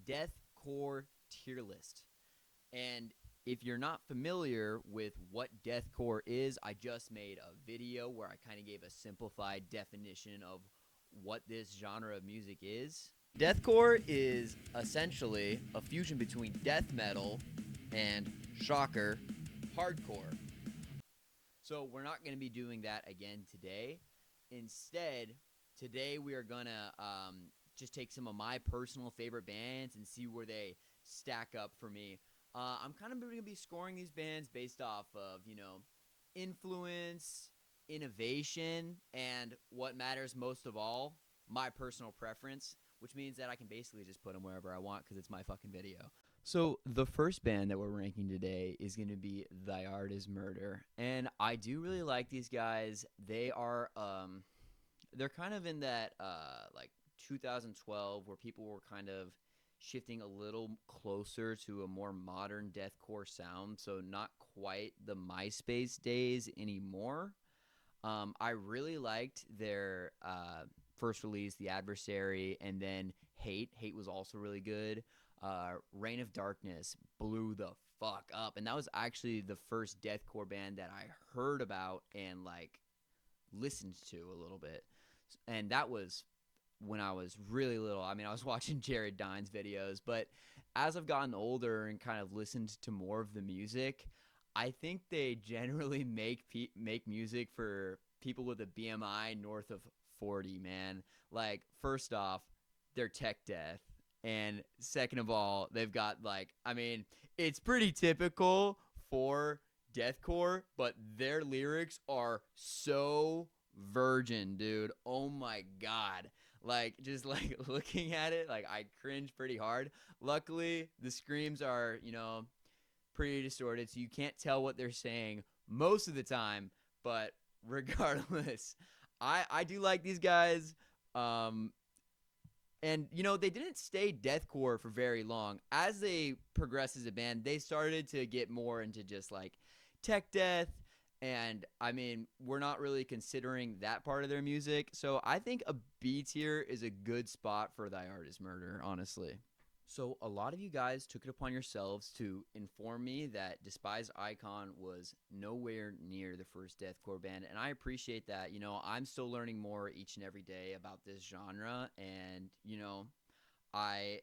Deathcore tier list. And if you're not familiar with what deathcore is, I just made a video where I kind of gave a simplified definition of what this genre of music is. Deathcore is essentially a fusion between death metal and, shocker, hardcore. So we're not going to be doing that again today. Instead, today we are going to just take some of my personal favorite bands and see where they stack up for me. I'm kind of going to be scoring these bands based off of, influence, innovation, and what matters most of all, my personal preference, which means that I can basically just put them wherever I want because it's my fucking video. So the first band that we're ranking today is going to be Thy Art Is Murder, and I do really like these guys. They are they're kind of in that like 2012 where people were kind of shifting a little closer to a more modern deathcore sound, so not quite the MySpace days anymore. I really liked their first release, The Adversary, and then Hate. Hate was also really good. Reign of Darkness blew the fuck up, and that was actually the first deathcore band that I heard about and like listened to a little bit, and that was when I was really little. I mean, I was watching Jared Dines videos, but as I've gotten older and kind of listened to more of the music, I think they generally make music for people with a BMI north of 40, man. Like, first off, they're tech death. And second of all, they've got like, I mean, it's pretty typical for deathcore, but their lyrics are so virgin, dude. Oh my God. Like, just like looking at it, like I cringe pretty hard. Luckily, the screams are, pretty distorted, so you can't tell what they're saying most of the time. But regardless, I do like these guys. And, they didn't stay deathcore for very long. As they progressed as a band, they started to get more into just like tech death. And, I mean, we're not really considering that part of their music. So I think a B tier is a good spot for Thy Art Is Murder, honestly. So a lot of you guys took it upon yourselves to inform me that Despised Icon was nowhere near the first deathcore band, and I appreciate that. I'm still learning more each and every day about this genre, and I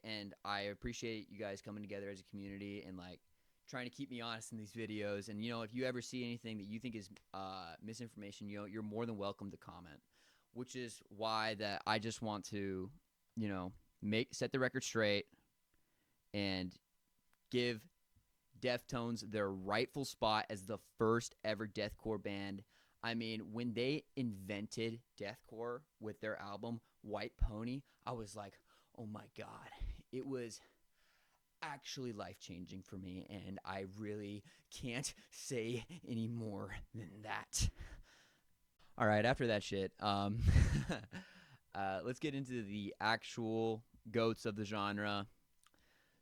appreciate you guys coming together as a community and like trying to keep me honest in these videos. And if you ever see anything that you think is misinformation, you're more than welcome to comment. Which is why that I just want to, set the record straight and give Deftones their rightful spot as the first ever deathcore band. I mean, when they invented deathcore with their album White Pony, I was like, oh my God. It was actually life-changing for me, and I really can't say any more than that. All right, after that shit, let's get into the actual goats of the genre.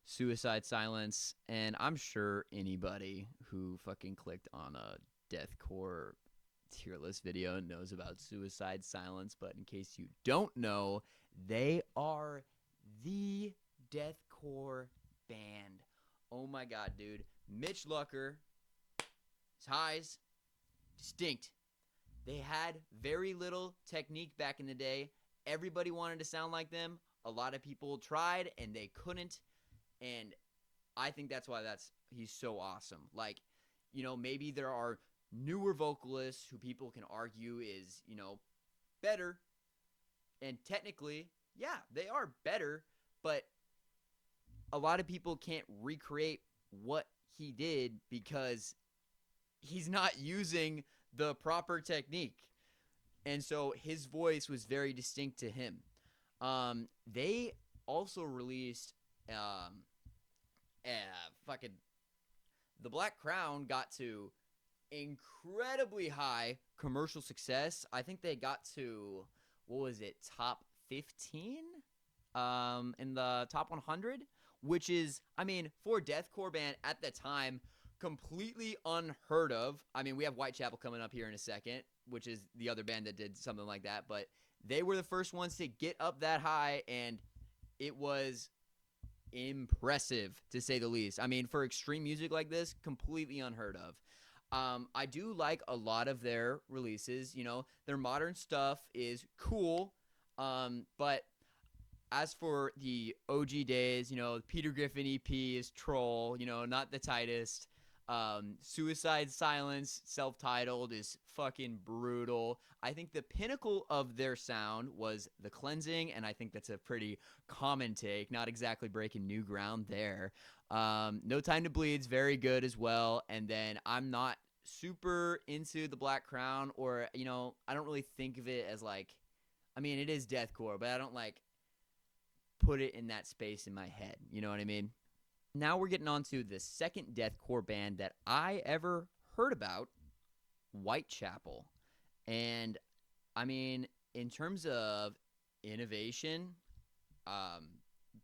Suicide Silence, and I'm sure anybody who fucking clicked on a deathcore tier list video knows about Suicide Silence, but in case you don't know, they are the deathcore band. Oh my God, dude. Mitch Lucker, his highs, distinct. They had very little technique back in the day. Everybody wanted to sound like them. A lot of people tried, and they couldn't. And I think that's why he's so awesome. Like, maybe there are newer vocalists who people can argue is, better. And technically, yeah, they are better. But a lot of people can't recreate what he did because he's not using the proper technique. And so his voice was very distinct to him. They also released fucking The Black Crown got to incredibly high commercial success. I think they got to, what was it, top 15 in the top 100, which is, I mean, for a deathcore band at the time, completely unheard of. I mean, we have Whitechapel coming up here in a second, which is the other band that did something like that, but they were the first ones to get up that high, and it was impressive to say the least. I mean, for extreme music like this, completely unheard of. I do like a lot of their releases. You know, their modern stuff is cool. But as for the OG days, you know, Peter Griffin EP is troll, you know, not the tightest. Suicide Silence, self-titled, is fucking brutal. I think the pinnacle of their sound was The Cleansing, and I think that's a pretty common take, not exactly breaking new ground there. No Time to Bleed's very good as well, and then I'm not super into the Black Crown, or, you know, I don't really think of it as like, I mean, it is deathcore, but I don't like put it in that space in my head. You know what I mean? Now we're getting on to the second deathcore band that I ever heard about, Whitechapel. And I mean, in terms of innovation, um,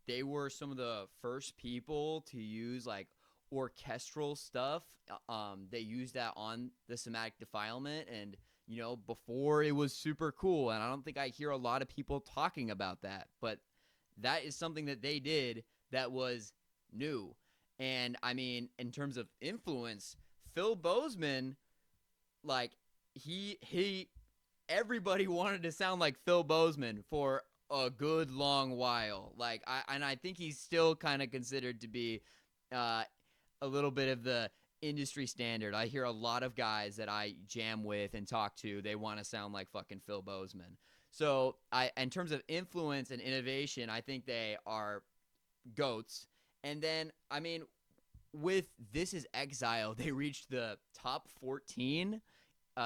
they were some of the first people to use like orchestral stuff. They used that on the Somatic Defilement, and you know, before it was super cool. And I don't think I hear a lot of people talking about that, but that is something that they did that was new. And I mean, in terms of influence, Phil Bozeman, like he everybody wanted to sound like Phil Bozeman for a good long while. Like I think he's still kind of considered to be uh, a little bit of the industry standard. I hear a lot of guys that I jam with and talk to, they want to sound like fucking Phil Bozeman. So in terms of influence and innovation, I think they are goats. And then, I mean, with This Is Exile, they reached the top 14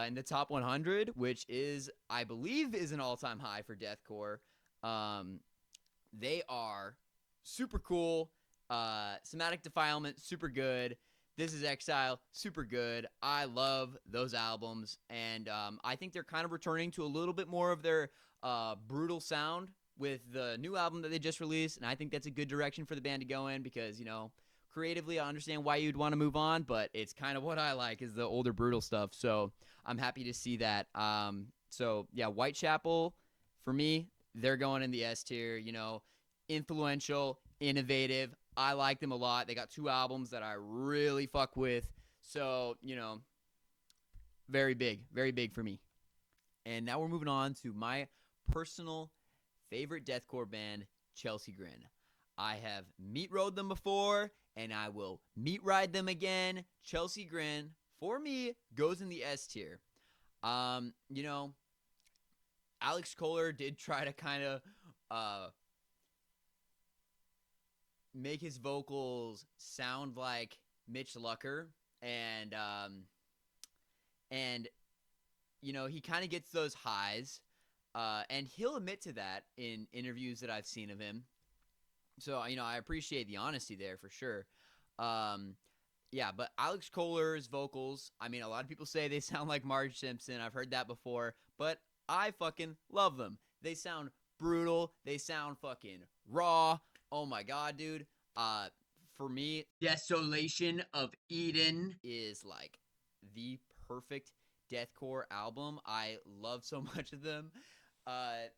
in the top 100, which is, I believe, is an all-time high for deathcore. Um, they are super cool. Somatic Defilement, super good. This Is Exile, super good. I love those albums, and I think they're kind of returning to a little bit more of their brutal sound with the new album that they just released, and I think that's a good direction for the band to go in because, you know, creatively, I understand why you'd want to move on, but it's kind of what I like is the older brutal stuff, so I'm happy to see that. So, yeah, Whitechapel, for me, they're going in the S tier, you know, influential, innovative. I like them a lot. They got 2 albums that I really fuck with. So, you know, very big for me. And now we're moving on to my personal favorite deathcore band, Chelsea Grin. I have meat rode them before, and I will meat ride them again. Chelsea Grin, for me, goes in the S tier. You know, Alex Kohler did try to kind of make his vocals sound like Mitch Lucker, and and you know, he kind of gets those highs, and he'll admit to that in interviews that I've seen of him. So, you know, I appreciate the honesty there for sure. Um, yeah, but Alex Kohler's vocals, I mean, a lot of people say they sound like Marge Simpson. I've heard that before, but I fucking love them. They sound brutal. They sound fucking raw. Oh my God, dude. For me, Desolation of Eden is like the perfect deathcore album. I love so much of them.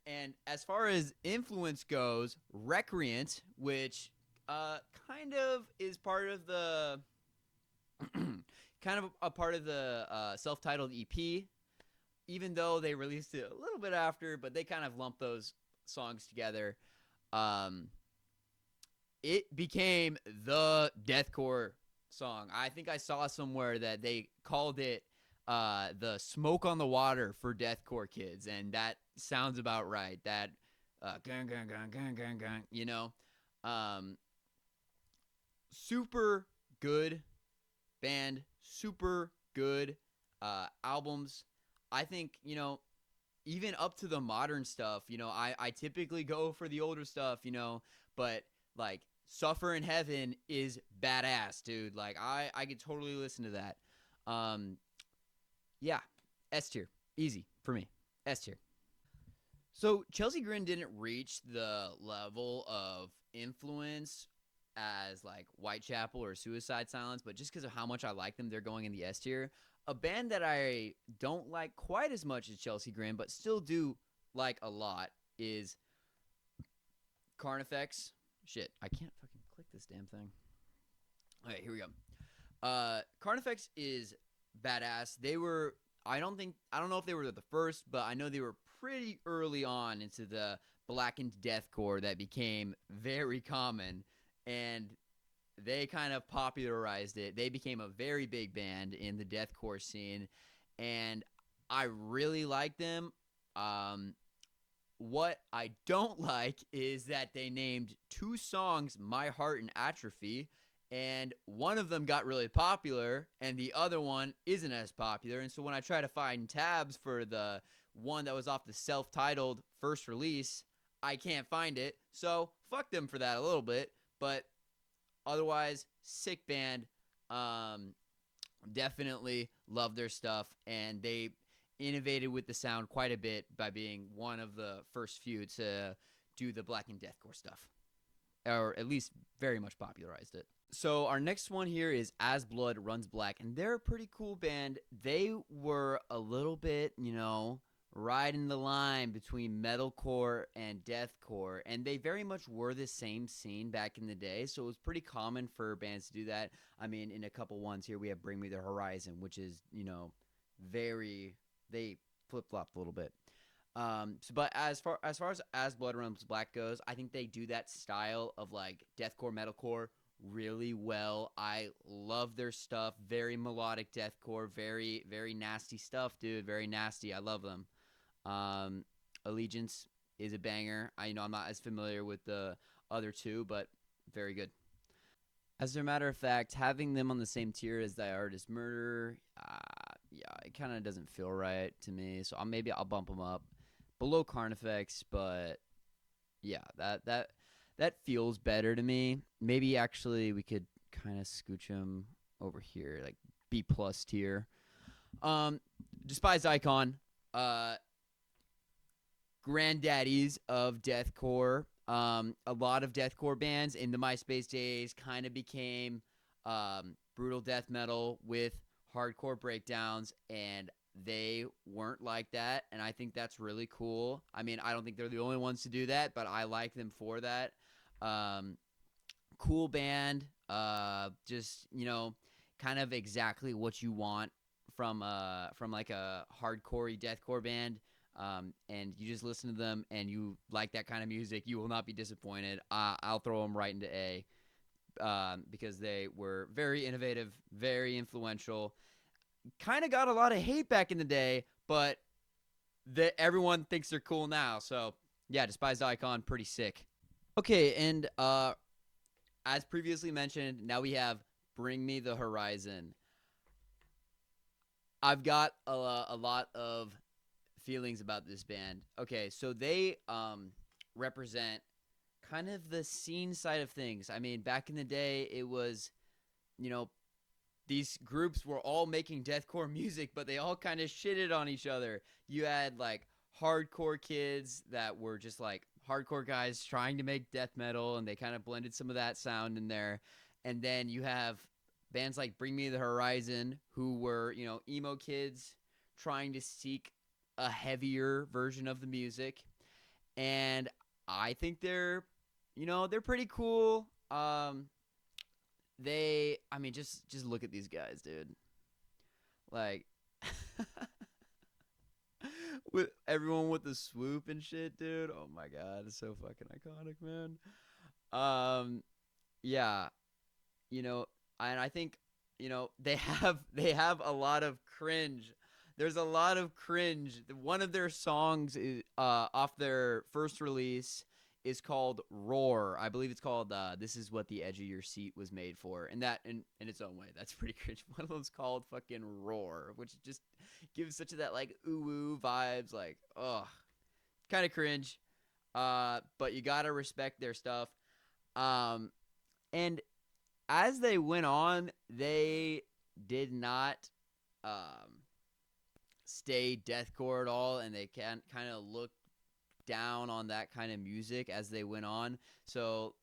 And as far as influence goes, Recreant, which kind of is part of the kind of a part of the self-titled EP, even though they released it a little bit after, but they kind of lumped those songs together. Um, it became the deathcore song. I think I saw somewhere that they called it the Smoke on the Water for deathcore kids, and that sounds about right. That gung, gung, gung, gung, gung, gung, you know, um, super good band, super good albums. I think, you know, even up to the modern stuff, you know, I typically go for the older stuff, you know, but like Suffer in Heaven is badass, dude. Like I could totally listen to that. Yeah, S tier. Easy for me. S tier. So Chelsea Grin didn't reach the level of influence as like Whitechapel or Suicide Silence, but just because of how much I like them, they're going in the S tier. A band that I don't like quite as much as Chelsea Grin, but still do like a lot is Carnifex. Shit, I can't fucking click this damn thing. All right, here we go. Carnifex is badass. They were, I don't know if they were the first, but I know they were pretty early on into the blackened deathcore that became very common, and they kind of popularized it. They became a very big band in the deathcore scene, and I really like them. Um, what I don't like is that they named 2 songs My Heart and Atrophy, and one of them got really popular and the other one isn't as popular. And so when I try to find tabs for the one that was off the self-titled first release, I can't find it. So fuck them for that a little bit, but otherwise sick band. Definitely love their stuff, and they innovated with the sound quite a bit by being one of the first few to do the black and deathcore stuff, or at least very much popularized it. So our next one here is As Blood Runs Black, and they're a pretty cool band. They were a little bit, riding the line between metalcore and deathcore, and they very much were the same scene back in the day, so it was pretty common for bands to do that. I mean, in a couple ones here, we have Bring Me the Horizon, which is, they flip-flopped a little bit. But as Blood Runs Black goes, I think they do that style of like deathcore, metalcore really well. I love their stuff. Very melodic deathcore, very, very nasty stuff, dude. Very nasty. I love them. Allegiance is a banger. I'm not as familiar with the other 2, but very good. As a matter of fact, having them on the same tier as Thy Artist Murder, yeah, it kind of doesn't feel right to me. So maybe I'll bump them up below Carnifex, but yeah, that feels better to me. Maybe actually we could kind of scooch them over here, like B plus tier. Despised Icon, granddaddies of deathcore. A lot of deathcore bands in the MySpace days kind of became brutal death metal with hardcore breakdowns, and they weren't like that, and I think that's really cool. I mean, I don't think they're the only ones to do that, but I like them for that. Cool band, just kind of exactly what you want from like a hardcore deathcore band. And you just listen to them and you like that kind of music, you will not be disappointed. I'll throw them right into A, because they were very innovative, very influential. Kind of got a lot of hate back in the day, but everyone thinks they're cool now. So yeah, Despised Icon, pretty sick. Okay, and as previously mentioned, now we have Bring Me the Horizon. I've got a lot of feelings about this band. Okay, so they represent kind of the scene side of things. I mean, back in the day, it was, these groups were all making deathcore music, but they all kind of shitted on each other. You had like hardcore kids that were just like hardcore guys trying to make death metal, and they kind of blended some of that sound in there. And then you have bands like Bring Me the Horizon, who were, emo kids trying to seek a heavier version of the music. And I think they're pretty cool. I mean, just look at these guys, dude. Like, with everyone with the swoop and shit, dude. Oh my god, it's so fucking iconic, man. Um, yeah, you know, and I think they have a lot of cringe. There's a lot of cringe. One of their songs is off their first release is called Roar. I believe it's called This Is What the Edge of Your Seat Was Made For. And that in its own way, that's pretty cringe. One of them's called fucking Roar, which just gives such of that like ooh ooh vibes, like ugh. Kind of cringe. But you gotta respect their stuff. And as they went on, they did not stay deathcore at all, and they can kind of look down on that kind of music as they went on. So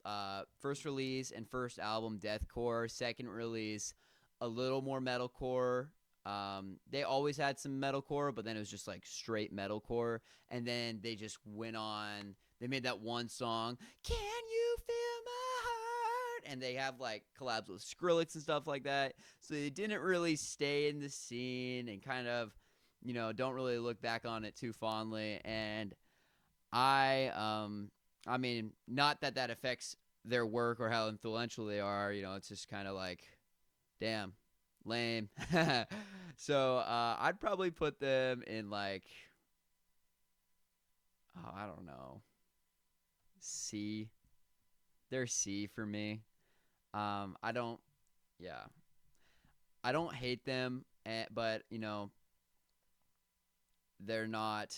first release and first album deathcore, second release a little more metalcore. They always had some metalcore, but then it was just like straight metalcore, and then they just went on. They made that one song, Can You Feel and they have like collabs with Skrillex and stuff like that. So they didn't really stay in the scene and kind of, don't really look back on it too fondly. And I mean, not that that affects their work or how influential they are. It's just kind of like, damn, lame. So I'd probably put them in like, oh, I don't know, C. They're C for me. I don't, yeah, I don't hate them, but they're not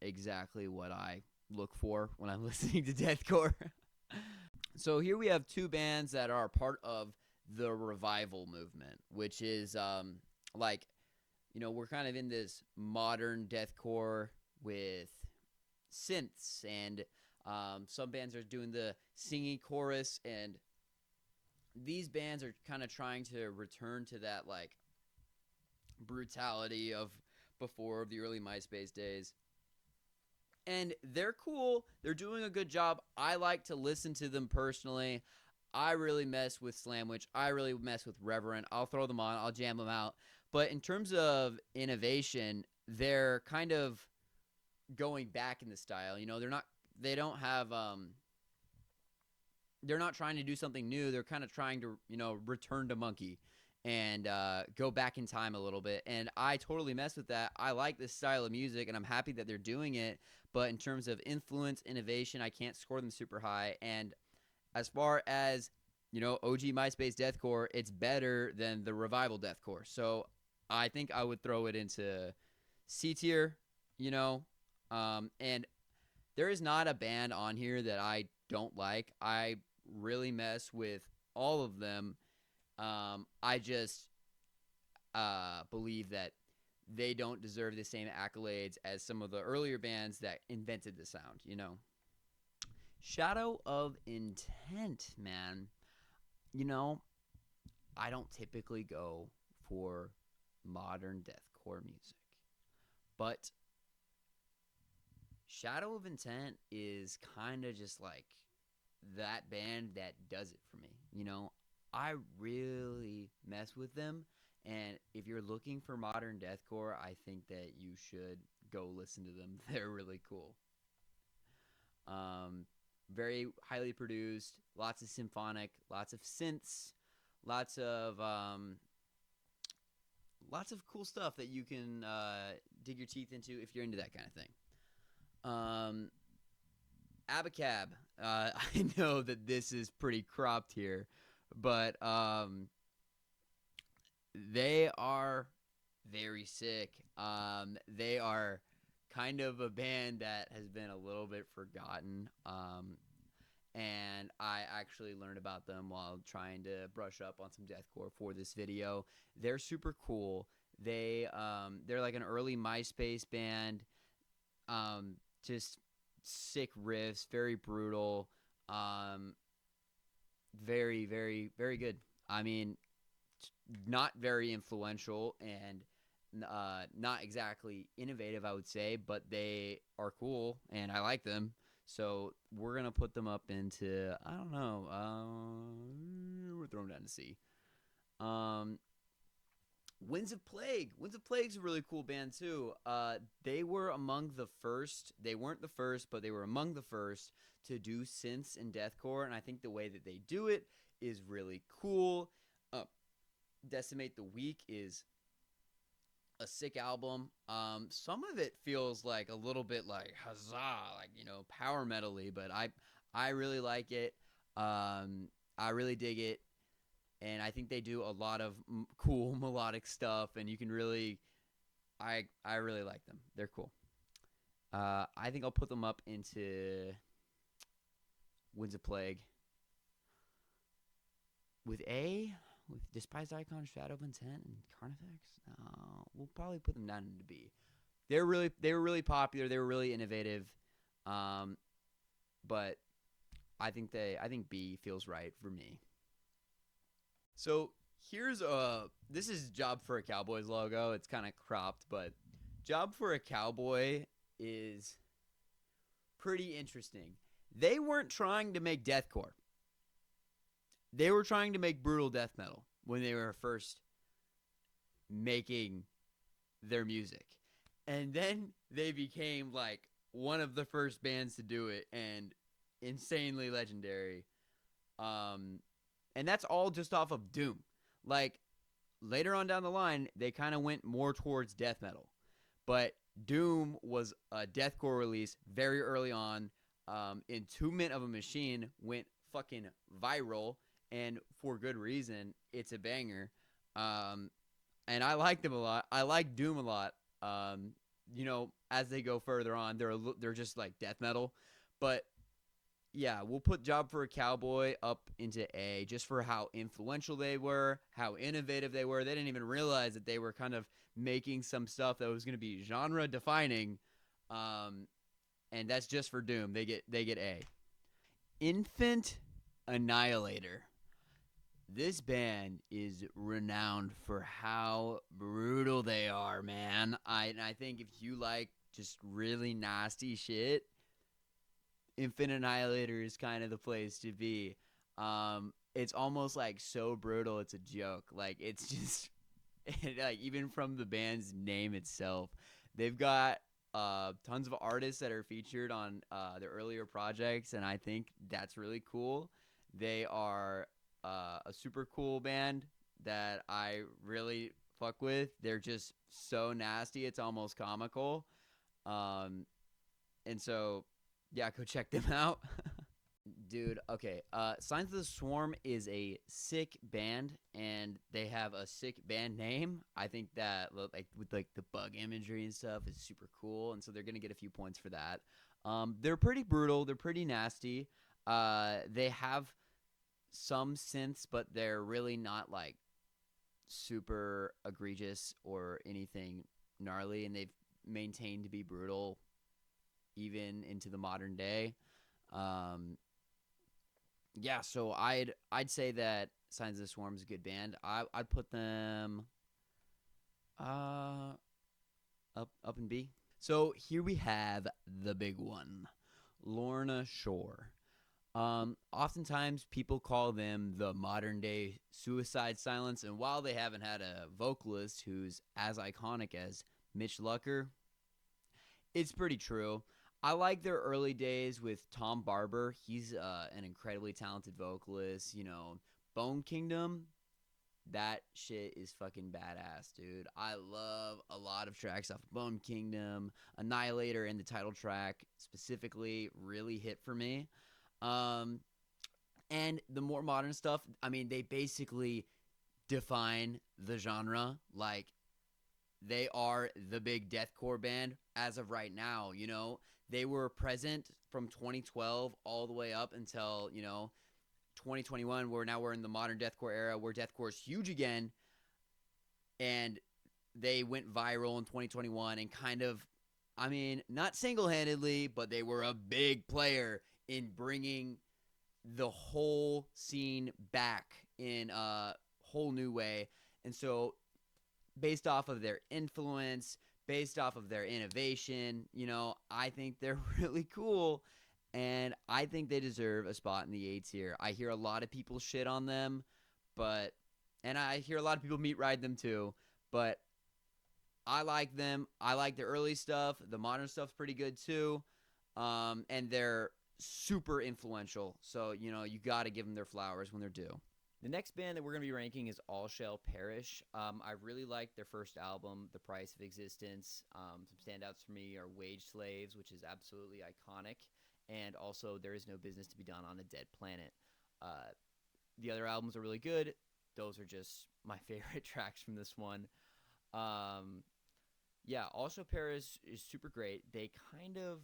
exactly what I look for when I'm listening to deathcore. So here we have two bands that are part of the revival movement, which is like, we're kind of in this modern deathcore with synths, and some bands are doing the singing chorus, and these bands are kind of trying to return to that like brutality of before the early MySpace days. And they're cool. They're doing a good job. I like to listen to them personally. I really mess with Slamwich. I really mess with Reverend. I'll throw them on. I'll jam them out. But in terms of innovation, they're kind of going back in the style. They're not trying to do something new. They're kind of trying to, return to Monkey and go back in time a little bit. And I totally mess with that. I like this style of music, and I'm happy that they're doing it. But in terms of influence, innovation, I can't score them super high. And as far as, OG MySpace deathcore, it's better than the revival deathcore. So I think I would throw it into C tier, and there is not a band on here that I don't like. I really mess with all of them. I just believe that they don't deserve the same accolades as some of the earlier bands that invented the sound, Shadow of Intent, man. I don't typically go for modern deathcore music, but Shadow of Intent is kind of just like that band that does it for me. I really mess with them, and if you're looking for modern deathcore, I think that you should go listen to them. They're really cool. Very highly produced, lots of symphonic, lots of synths, lots of cool stuff that you can dig your teeth into if you're into that kind of thing. Abacab. I know that this is pretty cropped here, but they are very sick. They are kind of a band that has been a little bit forgotten. And I actually learned about them while trying to brush up on some deathcore for this video. They're super cool. They're like an early MySpace band. Just sick riffs, very brutal, very, very, very good. I mean, not very influential and not exactly innovative, I would say, but they are cool and I like them. So we're gonna put them up into, I don't know, we're throwing down to C. Winds of Plague. Winds of Plague's a really cool band too. They were among the first. They weren't the first, but they were among the first to do synths in deathcore, and I think the way that they do it is really cool. Decimate the Weak is a sick album. Some of it feels like a little bit like huzzah, like power metal-y, but I really like it. I really dig it. And I think they do a lot of cool melodic stuff, and you can really, I really like them. They're cool. I think I'll put them up into Winds of Plague with Despised Icon, Shadow of Intent, and Carnifex. We'll probably put them down into B. They were really popular. They were really innovative, but I think B feels right for me. So this is Job for a Cowboy's logo. It's kind of cropped, but Job for a Cowboy is pretty interesting. They weren't trying to make deathcore. they were trying to make brutal death metal when they were first making their music. And then they became like one of the first bands to do it and insanely legendary. And that's all just off of Doom. Like later on down the line, they kind of went more towards death metal. But Doom was a deathcore release very early on. In 2 Men of a Machine went fucking viral, and for good reason. It's a banger. And I like them a lot. I like Doom a lot. As they go further on, they're just like death metal. But yeah, we'll put Job for a Cowboy up into A just for how influential they were, how innovative they were. They didn't even realize that they were kind of making some stuff that was going to be genre defining. And that's just for Doom. They get A. Infant Annihilator. This band is renowned for how brutal they are, man. I think if you like just really nasty shit, Infant Annihilator is kind of the place to be. It's almost like so brutal it's a joke. Like it's just like even from the band's name itself, they've got tons of artists that are featured on their earlier projects, and I think that's really cool. They are a super cool band that I really fuck with. They're just so nasty, it's almost comical. And so, yeah, go check them out. Dude, okay. Signs of the Swarm is a sick band, and they have a sick band name. I think that like with like the bug imagery and stuff is super cool, and so they're gonna get a few points for that. They're pretty brutal. They're pretty nasty. They have some synths, but they're really not like super egregious or anything gnarly, and they've maintained to be brutal even into the modern day. Yeah, so I'd say that Signs of the Swarm is a good band. I'd put them up in B. So here we have the big one, Lorna Shore. Oftentimes people call them the modern day Suicide Silence, and while they haven't had a vocalist who's as iconic as Mitch Lucker, it's pretty true. I like their early days with Tom Barber. He's an incredibly talented vocalist. Bone Kingdom, that shit is fucking badass, dude. I love a lot of tracks off of Bone Kingdom. Annihilator and the title track specifically really hit for me. And the more modern stuff, I mean, they basically define the genre. Like, they are the big deathcore band as of right now. They were present from 2012 all the way up until 2021, where now we're in the modern deathcore era, where deathcore is huge again, and they went viral in 2021 and kind of, I mean, not single-handedly, but they were a big player in bringing the whole scene back in a whole new way. And so based off of their influence, based off of their innovation, I think they're really cool, and I think they deserve a spot in the A tier. I hear a lot of people shit on them, and I hear a lot of people meat ride them too, but I like them. I like the early stuff. The modern stuff's pretty good too, and they're super influential, so you got to give them their flowers when they're due. The next band that we're going to be ranking is All Shall Perish. I really liked their first album, The Price of Existence. Some standouts for me are Wage Slaves, which is absolutely iconic, and also There Is No Business to Be Done on a Dead Planet. The other albums are really good. Those are just my favorite tracks from this one. Yeah, All Shall Perish is super great. They kind of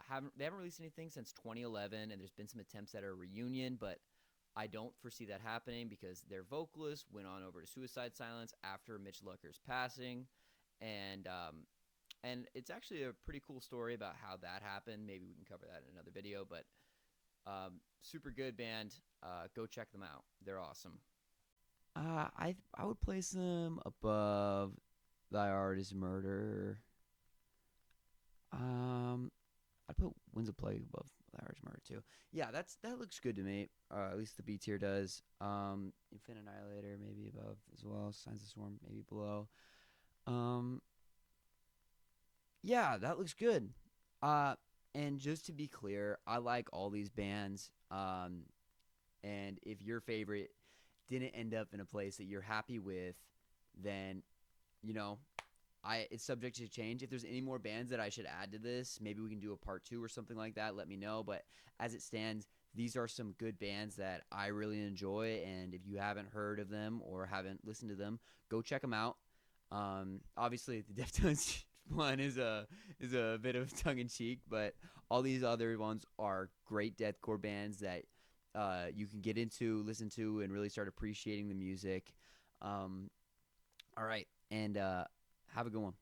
haven't released anything since 2011, and there's been some attempts at a reunion, but I don't foresee that happening because their vocalist went on over to Suicide Silence after Mitch Lucker's passing, and it's actually a pretty cool story about how that happened. Maybe we can cover that in another video, but super good band. Go check them out. They're awesome. I would place them above Thy Art Is Murder. I'd put Winds of Plague above Large Murder too. Yeah, that looks good to me. At least the B tier does. Infinite Annihilator maybe above as well. Signs of Swarm maybe below. Um, yeah, that looks good. Uh, and just to be clear, I like all these bands. And if your favorite didn't end up in a place that you're happy with, then you know it's subject to change. If there's any more bands that I should add to this, maybe we can do a part 2 or something like that. Let me know. But as it stands, these are some good bands that I really enjoy. And if you haven't heard of them or haven't listened to them, go check them out. Obviously, the Deftones one is a bit of tongue in cheek, but all these other ones are great deathcore bands that you can get into, listen to, and really start appreciating the music. All right, and have a good one.